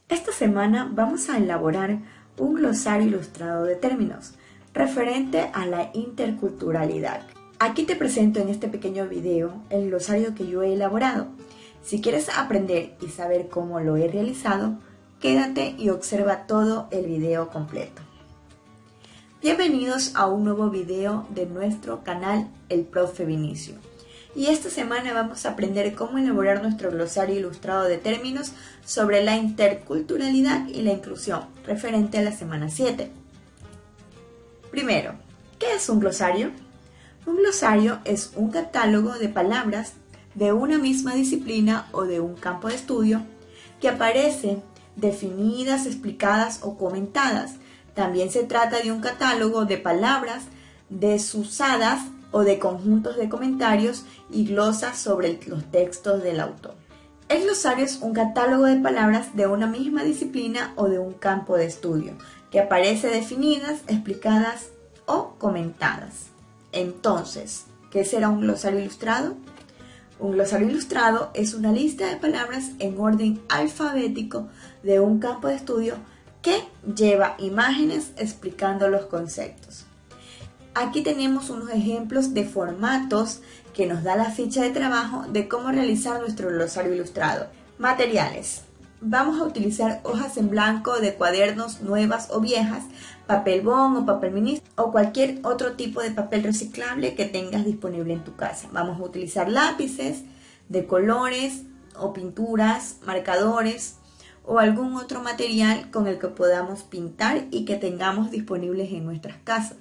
Esta semana vamos a elaborar un glosario ilustrado de términos referente a la interculturalidad. Aquí te presento en este pequeño video el glosario que yo he elaborado. Si quieres aprender y saber cómo lo he realizado, quédate y observa todo el video completo. Bienvenidos a un nuevo video de nuestro canal El Profe Vinicio. Y esta semana vamos a aprender cómo elaborar nuestro glosario ilustrado de términos sobre la interculturalidad y la inclusión, referente a la semana 7. Primero, ¿qué es un glosario? Un glosario es un catálogo de palabras de una misma disciplina o de un campo de estudio que aparecen definidas, explicadas o comentadas. También se trata de un catálogo de palabras desusadas o de conjuntos de comentarios y glosas sobre los textos del autor. El glosario es un catálogo de palabras de una misma disciplina o de un campo de estudio que aparece definidas, explicadas o comentadas. Entonces, ¿qué será un glosario ilustrado? Un glosario ilustrado es una lista de palabras en orden alfabético de un campo de estudio que lleva imágenes explicando los conceptos. Aquí tenemos unos ejemplos de formatos que nos da la ficha de trabajo de cómo realizar nuestro glosario ilustrado. Materiales. Vamos a utilizar hojas en blanco de cuadernos nuevas o viejas, papel bond o papel mini o cualquier otro tipo de papel reciclable que tengas disponible en tu casa. Vamos a utilizar lápices de colores o pinturas, marcadores o algún otro material con el que podamos pintar y que tengamos disponibles en nuestras casas.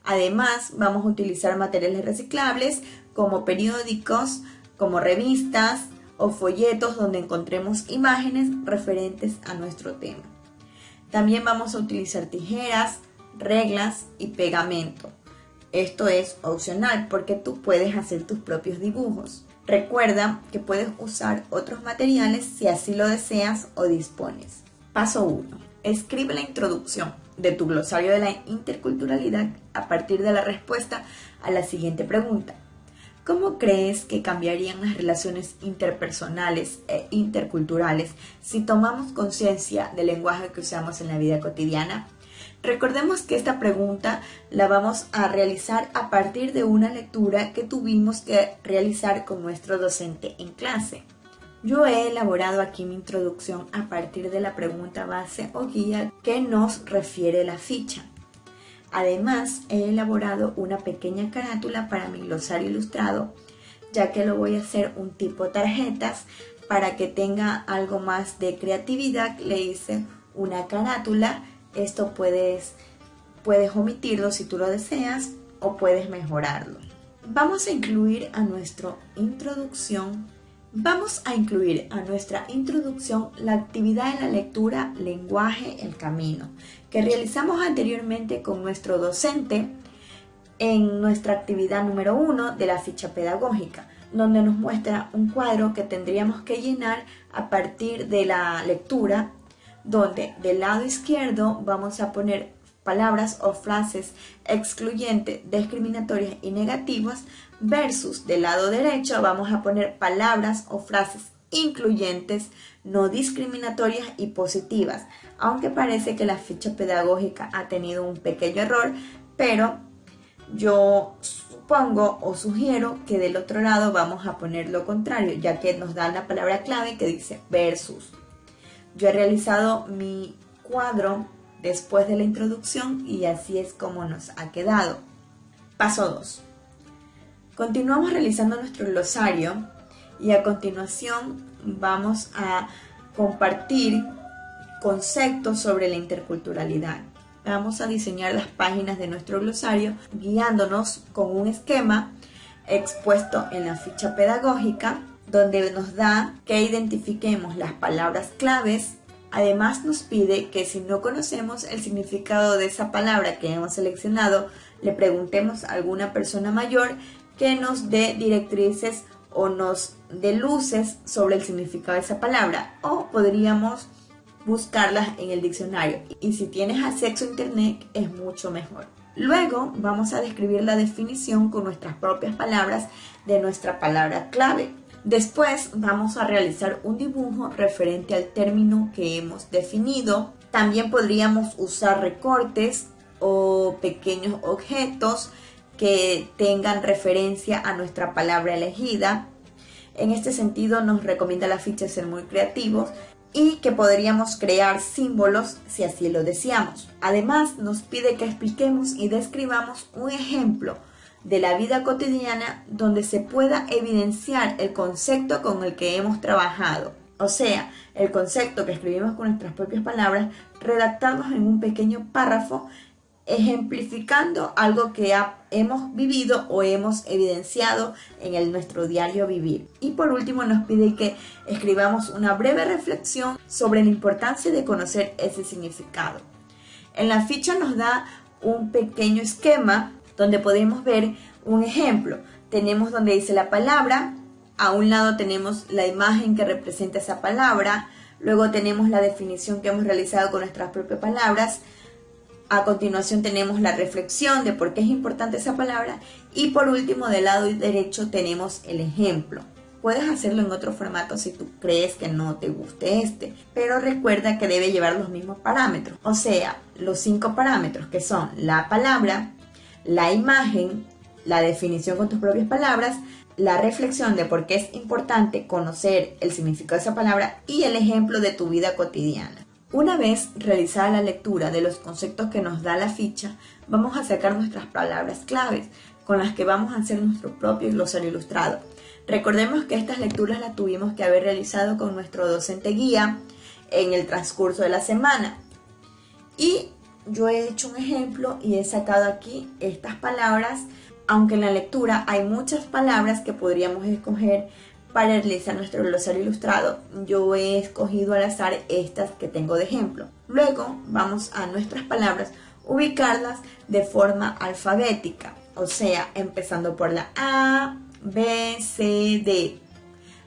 Además, vamos a utilizar materiales reciclables como periódicos, como revistas o folletos donde encontremos imágenes referentes a nuestro tema. También vamos a utilizar tijeras, reglas y pegamento. Esto es opcional porque tú puedes hacer tus propios dibujos. Recuerda que puedes usar otros materiales si así lo deseas o dispones. Paso 1. Escribe la introducción de tu glosario de la interculturalidad a partir de la respuesta a la siguiente pregunta. ¿Cómo crees que cambiarían las relaciones interpersonales e interculturales si tomamos conciencia del lenguaje que usamos en la vida cotidiana? Recordemos que esta pregunta la vamos a realizar a partir de una lectura que tuvimos que realizar con nuestro docente en clase. Yo he elaborado aquí mi introducción a partir de la pregunta base o guía que nos refiere la ficha. Además, he elaborado una pequeña carátula para mi glosario ilustrado, ya que lo voy a hacer un tipo tarjetas para que tenga algo más de creatividad. Le hice una carátula. Esto puedes omitirlo si tú lo deseas o puedes mejorarlo. Vamos a incluir a nuestra introducción la actividad de la lectura, lenguaje, el camino, que realizamos anteriormente con nuestro docente en nuestra actividad número 1 de la ficha pedagógica, donde nos muestra un cuadro que tendríamos que llenar a partir de la lectura, donde del lado izquierdo vamos a poner palabras o frases excluyentes, discriminatorias y negativas, versus del lado derecho vamos a poner palabras o frases incluyentes, no discriminatorias y positivas, aunque parece que la ficha pedagógica ha tenido un pequeño error, pero yo supongo o sugiero que del otro lado vamos a poner lo contrario, ya que nos da la palabra clave que dice versus. Yo he realizado mi cuadro después de la introducción y así es como nos ha quedado. Paso 2. Continuamos realizando nuestro glosario y a continuación vamos a compartir conceptos sobre la interculturalidad. Vamos a diseñar las páginas de nuestro glosario guiándonos con un esquema expuesto en la ficha pedagógica donde nos da que identifiquemos las palabras claves. Además nos pide que si no conocemos el significado de esa palabra que hemos seleccionado, le preguntemos a alguna persona mayor que nos dé directrices o nos dé luces sobre el significado de esa palabra, o podríamos buscarlas en el diccionario, y si tienes acceso a internet es mucho mejor. Luego vamos a describir la definición con nuestras propias palabras de nuestra palabra clave. Después vamos a realizar un dibujo referente al término que hemos definido. También podríamos usar recortes o pequeños objetos que tengan referencia a nuestra palabra elegida. En este sentido nos recomienda la ficha ser muy creativos y que podríamos crear símbolos si así lo deseamos. Además nos pide que expliquemos y describamos un ejemplo de la vida cotidiana donde se pueda evidenciar el concepto con el que hemos trabajado. O sea, el concepto que escribimos con nuestras propias palabras, redactarlos en un pequeño párrafo ejemplificando algo que hemos vivido o hemos evidenciado en nuestro diario vivir. Y por último nos pide que escribamos una breve reflexión sobre la importancia de conocer ese significado. En la ficha nos da un pequeño esquema donde podemos ver un ejemplo. Tenemos donde dice la palabra, a un lado tenemos la imagen que representa esa palabra, luego tenemos la definición que hemos realizado con nuestras propias palabras, a continuación tenemos la reflexión de por qué es importante esa palabra y por último del lado derecho tenemos el ejemplo. Puedes hacerlo en otro formato si tú crees que no te guste este, pero recuerda que debe llevar los mismos parámetros, o sea, los 5 parámetros que son la palabra, la imagen, la definición con tus propias palabras, la reflexión de por qué es importante conocer el significado de esa palabra y el ejemplo de tu vida cotidiana. Una vez realizada la lectura de los conceptos que nos da la ficha, vamos a sacar nuestras palabras claves con las que vamos a hacer nuestro propio glosario ilustrado. Recordemos que estas lecturas las tuvimos que haber realizado con nuestro docente guía en el transcurso de la semana. Y yo he hecho un ejemplo y he sacado aquí estas palabras, aunque en la lectura hay muchas palabras que podríamos escoger para realizar nuestro glosario ilustrado. Yo he escogido al azar estas que tengo de ejemplo. Luego vamos a nuestras palabras, ubicarlas de forma alfabética, o sea, empezando por la A, B, C, D.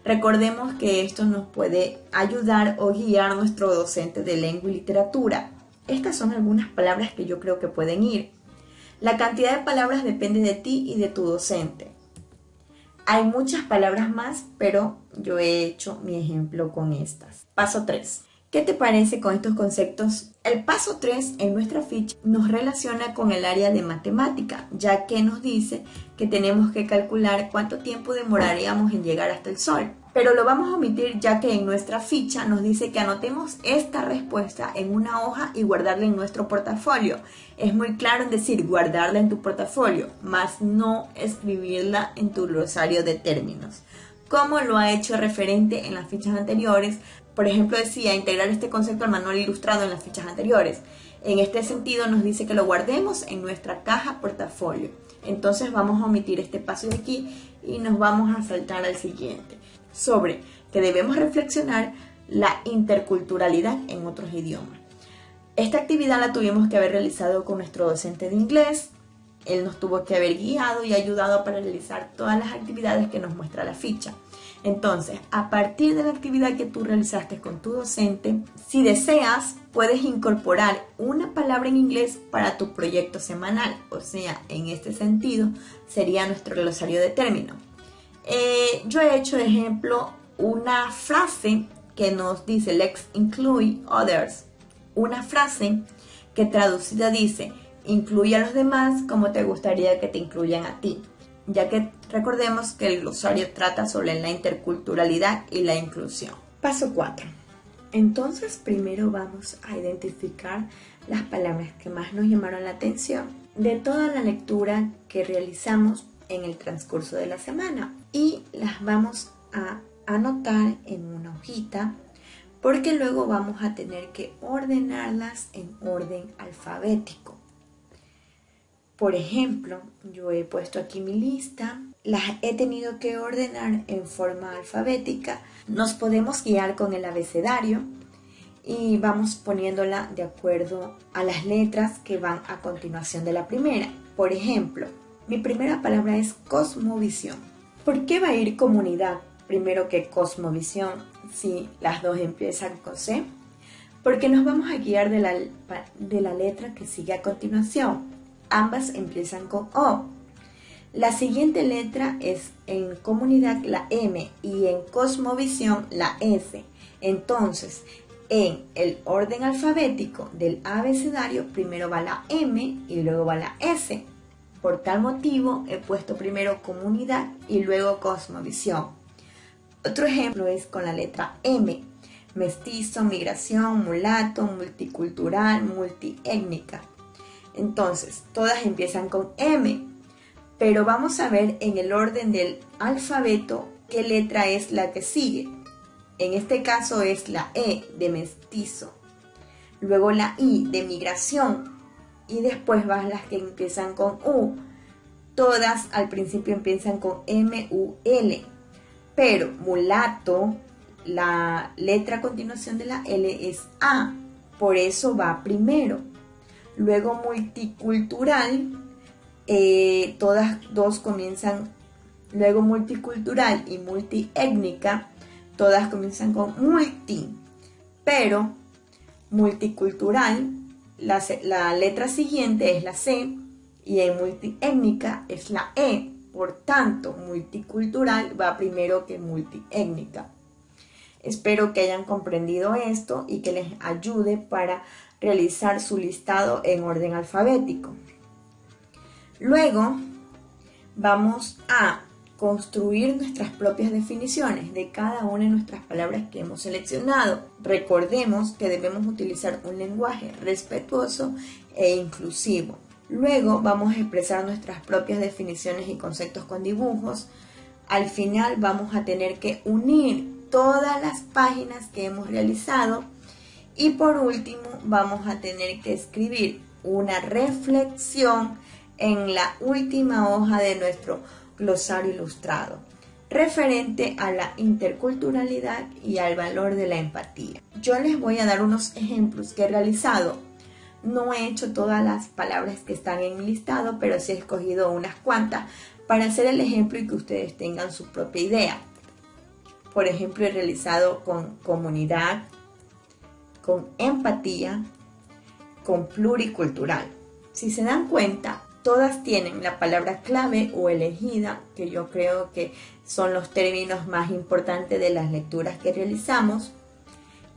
Recordemos que esto nos puede ayudar o guiar nuestro docente de lengua y literatura. Estas son algunas palabras que yo creo que pueden ir. La cantidad de palabras depende de ti y de tu docente. Hay muchas palabras más, pero yo he hecho mi ejemplo con estas. Paso 3. ¿Qué te parece con estos conceptos? El paso 3 en nuestra ficha nos relaciona con el área de matemática, ya que nos dice que tenemos que calcular cuánto tiempo demoraríamos en llegar hasta el Sol. Pero lo vamos a omitir ya que en nuestra ficha nos dice que anotemos esta respuesta en una hoja y guardarla en nuestro portafolio. Es muy claro en decir guardarla en tu portafolio, más no escribirla en tu glosario de términos, como lo ha hecho referente en las fichas anteriores. Por ejemplo, decía integrar este concepto al manual ilustrado en las fichas anteriores. En este sentido nos dice que lo guardemos en nuestra caja portafolio. Entonces vamos a omitir este paso de aquí y nos vamos a saltar al siguiente, sobre que debemos reflexionar la interculturalidad en otros idiomas. Esta actividad la tuvimos que haber realizado con nuestro docente de inglés. Él nos tuvo que haber guiado y ayudado para realizar todas las actividades que nos muestra la ficha. Entonces, a partir de la actividad que tú realizaste con tu docente, si deseas, puedes incorporar una palabra en inglés para tu proyecto semanal. O sea, en este sentido, sería nuestro glosario de términos. Yo he hecho de ejemplo una frase que nos dice let's include others, una frase que traducida dice incluye a los demás como te gustaría que te incluyan a ti, ya que recordemos que el glosario trata sobre la interculturalidad y la inclusión. Paso 4. Entonces primero vamos a identificar las palabras que más nos llamaron la atención de toda la lectura que realizamos en el transcurso de la semana y las vamos a anotar en una hojita porque luego vamos a tener que ordenarlas en orden alfabético. Por ejemplo, yo he puesto aquí mi lista, las he tenido que ordenar en forma alfabética. Nos podemos guiar con el abecedario y vamos poniéndola de acuerdo a las letras que van a continuación de la primera. Por ejemplo, mi primera palabra es cosmovisión. ¿Por qué va a ir comunidad primero que cosmovisión si las dos empiezan con C? Porque nos vamos a guiar de la letra que sigue a continuación. Ambas empiezan con O. La siguiente letra es en comunidad la M y en cosmovisión la S. Entonces, en el orden alfabético del abecedario, primero va la M y luego va la S. Por tal motivo, he puesto primero comunidad y luego cosmovisión. Otro ejemplo es con la letra M. Mestizo, migración, mulato, multicultural, multiétnica. Entonces, todas empiezan con M. Pero vamos a ver en el orden del alfabeto qué letra es la que sigue. En este caso es la E de mestizo, luego la I de migración y después van las que empiezan con U. Todas al principio empiezan con M-U-L, pero mulato, la letra a continuación de la L es A, por eso va primero. Luego multicultural, todas dos comienzan, luego multicultural y multiétnica, todas comienzan con multi, pero multicultural, la letra siguiente es la C y en multiétnica es la E, por tanto multicultural va primero que multiétnica. Espero que hayan comprendido esto y que les ayude para realizar su listado en orden alfabético. Luego vamos a construir nuestras propias definiciones de cada una de nuestras palabras que hemos seleccionado. Recordemos que debemos utilizar un lenguaje respetuoso e inclusivo. Luego vamos a expresar nuestras propias definiciones y conceptos con dibujos. Al final vamos a tener que unir todas las páginas que hemos realizado. Y por último vamos a tener que escribir una reflexión en la última hoja de nuestro glosario ilustrado, referente a la interculturalidad y al valor de la empatía. Yo les voy a dar unos ejemplos que he realizado. No he hecho todas las palabras que están en mi listado, pero sí he escogido unas cuantas para hacer el ejemplo y que ustedes tengan su propia idea. Por ejemplo, he realizado con comunidad, con empatía, con pluricultural. Si se dan cuenta, todas tienen la palabra clave o elegida, que yo creo que son los términos más importantes de las lecturas que realizamos,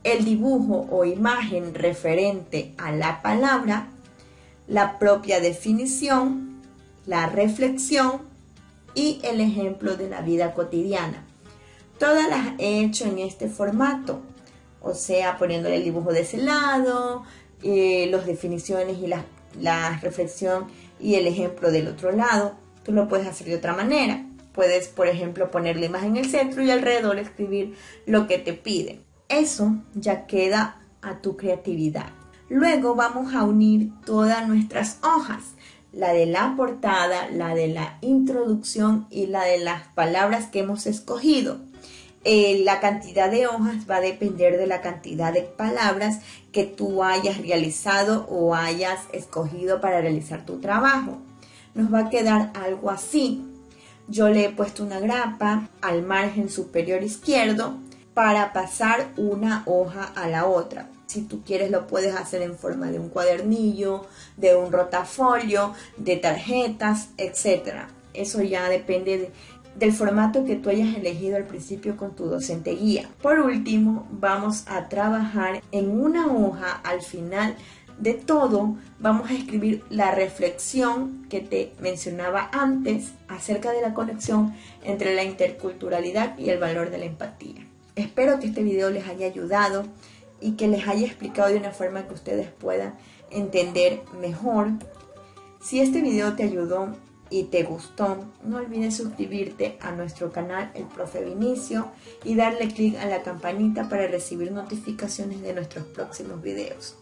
el dibujo o imagen referente a la palabra, la propia definición, la reflexión y el ejemplo de la vida cotidiana. Todas las he hecho en este formato, o sea, poniéndole el dibujo de ese lado, las definiciones y la reflexión y el ejemplo del otro lado. Tú lo puedes hacer de otra manera. Puedes, por ejemplo, poner la imagen en el centro y alrededor escribir lo que te piden. Eso ya queda a tu creatividad. Luego vamos a unir todas nuestras hojas. La de la portada, la de la introducción y la de las palabras que hemos escogido. La cantidad de hojas va a depender de la cantidad de palabras que tú hayas realizado o hayas escogido para realizar tu trabajo. Nos va a quedar algo así. Yo le he puesto una grapa al margen superior izquierdo para pasar una hoja a la otra. Si tú quieres lo puedes hacer en forma de un cuadernillo, de un rotafolio, de tarjetas, etc. Eso ya depende del formato que tú hayas elegido al principio con tu docente guía. Por último, vamos a trabajar en una hoja al final de todo. Vamos a escribir la reflexión que te mencionaba antes acerca de la conexión entre la interculturalidad y el valor de la empatía. Espero que este video les haya ayudado y que les haya explicado de una forma que ustedes puedan entender mejor. Si este video te ayudó y te gustó, no olvides suscribirte a nuestro canal El Profe Vinicio y darle clic a la campanita para recibir notificaciones de nuestros próximos videos.